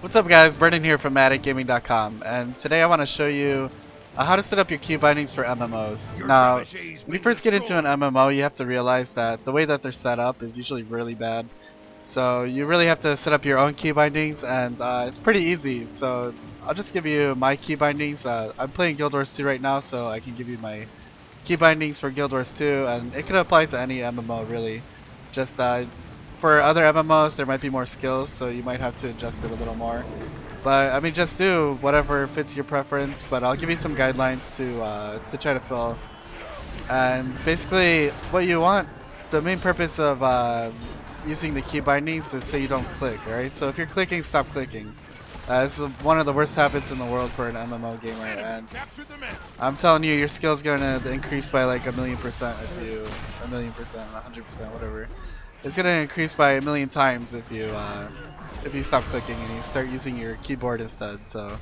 What's up guys, Brendan here from Keybindings.com, and today I want to show you how to set up your Keybindings for MMOs. Now, when you first get into an MMO, you have to realize that the way that they're set up is usually really bad. So you really have to set up your own Keybindings, and it's pretty easy. So I'll just give you my Keybindings. I'm playing Guild Wars 2 right now, so I can give you my Keybindings for Guild Wars 2, and it can apply to any MMO really. Just for other MMOs, there might be more skills, so you might have to adjust it a little more. But I mean, just do whatever fits your preference. But I'll give you some guidelines to try to fill. And basically, what you want, the main purpose of using the Keybindings is so you don't click. Alright, so if you're clicking, stop clicking. This is one of the worst habits in the world for an MMO gamer, and I'm telling you, your skill's gonna increase by like 1,000,000% if you, 1,000,000%, 100%, whatever. It's gonna increase by 1,000,000 times if you stop clicking and you start using your keyboard instead. So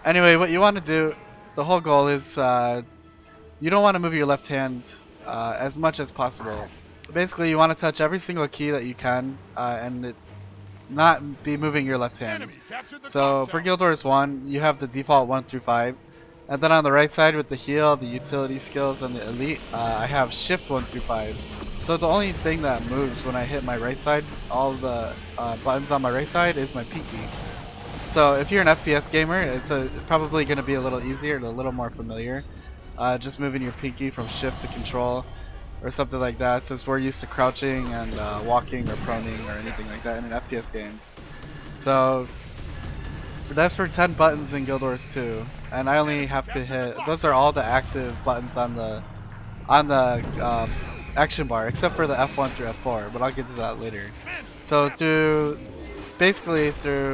anyway, what you want to do, the whole goal is you don't want to move your left hand as much as possible. Basically, you want to touch every single key that you can and not be moving your left hand. So for Guild Wars 1, you have the default 1 through 5. And then on the right side with the heal, the utility skills, and the elite, I have shift 1 through 5. So the only thing that moves when I hit my right side, all the buttons on my right side, is my pinky. So if you're an FPS gamer, it's probably going to be a little easier and a little more familiar. Just moving your pinky from shift to control or something like that, since we're used to crouching and walking or proning or anything like that in an FPS game. So that's for 10 buttons in Guild Wars 2, and I only have to hit, those are all the active buttons on the action bar, except for the F1 through F4, but I'll get to that later. So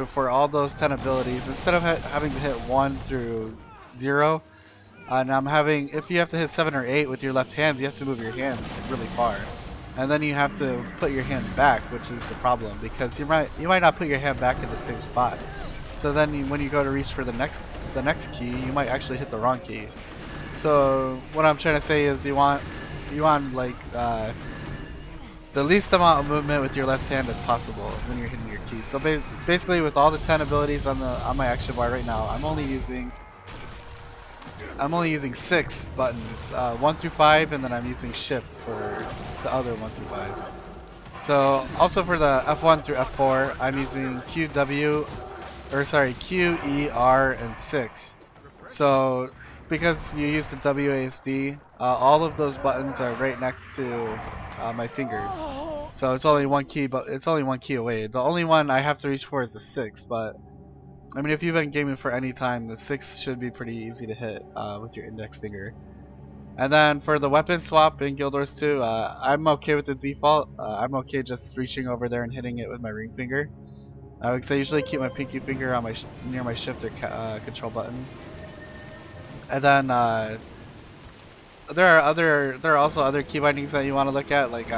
for all those 10 abilities, instead of having to hit 1 through 0, and if you have to hit 7 or 8 with your left hands, you have to move your hands really far. And then you have to put your hand back, which is the problem, because you might not put your hand back in the same spot. So then when you go to reach for the next key, you might actually hit the wrong key. So what I'm trying to say is you want like the least amount of movement with your left hand as possible when you're hitting your keys. So basically, with all the 10 abilities on my action bar right now, I'm only using 6 buttons, 1 through 5, and then I'm using shift for the other 1 through 5. So also for the F1 through F4, I'm using Q, E, R, and 6. So because you use the WASD, all of those buttons are right next to my fingers. So it's only one key, but it's only one key away. The only one I have to reach for is the 6, but I mean, if you've been gaming for any time, the 6 should be pretty easy to hit with your index finger. And then for the weapon swap in Guild Wars 2, I'm okay with the default. I'm okay just reaching over there and hitting it with my ring finger. Because I usually keep my pinky finger on near my shift or control button. And then there are also other keybindings that you want to look at, like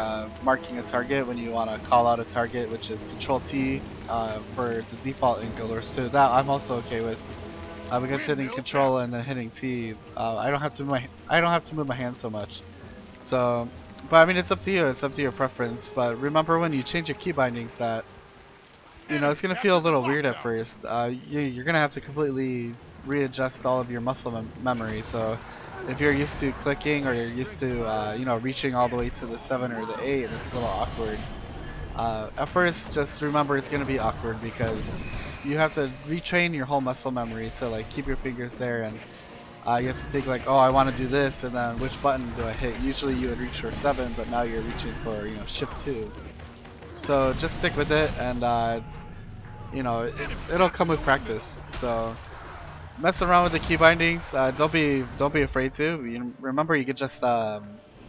marking a target when you want to call out a target, which is Control T for the default in Guild Wars 2. That I'm also okay with, because hitting Control and then hitting T, I don't have to move my hands so much. So, but I mean, it's up to you. It's up to your preference. But remember, when you change your keybindings, that it's gonna feel a little weird at first. You're gonna have to completely readjust all of your muscle memory. So if you're used to clicking, or you're used to reaching all the way to the 7 or the 8, it's a little awkward. At first, just remember it's gonna be awkward because you have to retrain your whole muscle memory to like keep your fingers there, and you have to think like, oh, I want to do this, and then which button do I hit? Usually you would reach for 7, but now you're reaching for shift 2. So just stick with it, and it'll come with practice. So mess around with the keybindings. Don't be afraid to. Remember, you could just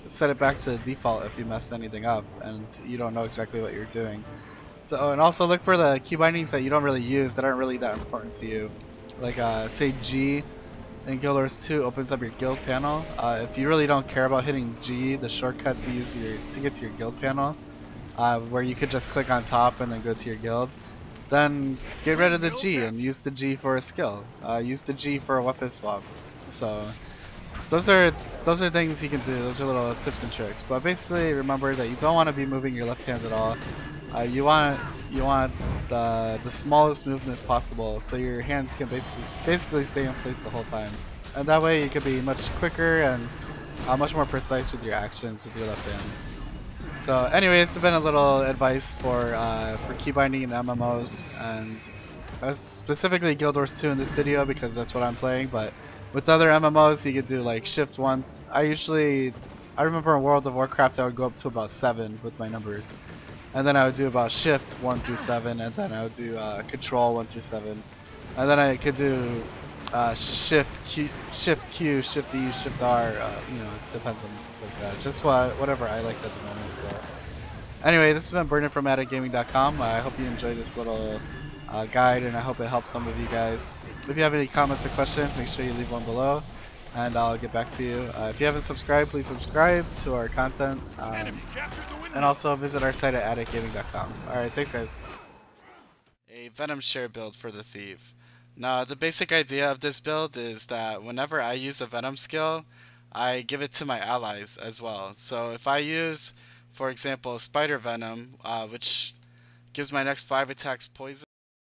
set it back to default if you messed anything up and you don't know exactly what you're doing. So, and also look for the keybindings that you don't really use, that aren't really that important to you. Like say G in Guild Wars 2 opens up your guild panel. If you really don't care about hitting G, the shortcut to get to your guild panel, where you could just click on top and then go to your guild, then get rid of the G and use the G for a skill. Use the G for a weapon swap. So those are things you can do. Those are little tips and tricks. But basically, remember that you don't want to be moving your left hands at all. You want the smallest movements possible, so your hands can basically stay in place the whole time, and that way you can be much quicker and much more precise with your actions with your left hand. So anyway, it's been a little advice for key binding in MMOs, and specifically Guild Wars 2 in this video because that's what I'm playing. But with other MMOs, you could do like Shift 1. I remember in World of Warcraft I would go up to about 7 with my numbers, and then I would do about Shift 1 through 7, and then I would do Control 1 through 7, and then I could do Shift Q, Shift E, Shift R. You know, it depends on like just whatever I liked at the moment. So anyway, this has been Burning from AddictGaming.com. I hope you enjoyed this little guide, and I hope it helps some of you guys. If you have any comments or questions, make sure you leave one below, and I'll get back to you. If you haven't subscribed, please subscribe to our content, and also visit our site at addictgaming.com. Alright, thanks guys. A Venom share build for the Thief. Now, the basic idea of this build is that whenever I use a Venom skill, I give it to my allies as well. So if I use, for example, Spider Venom, which gives my next 5 attacks poison,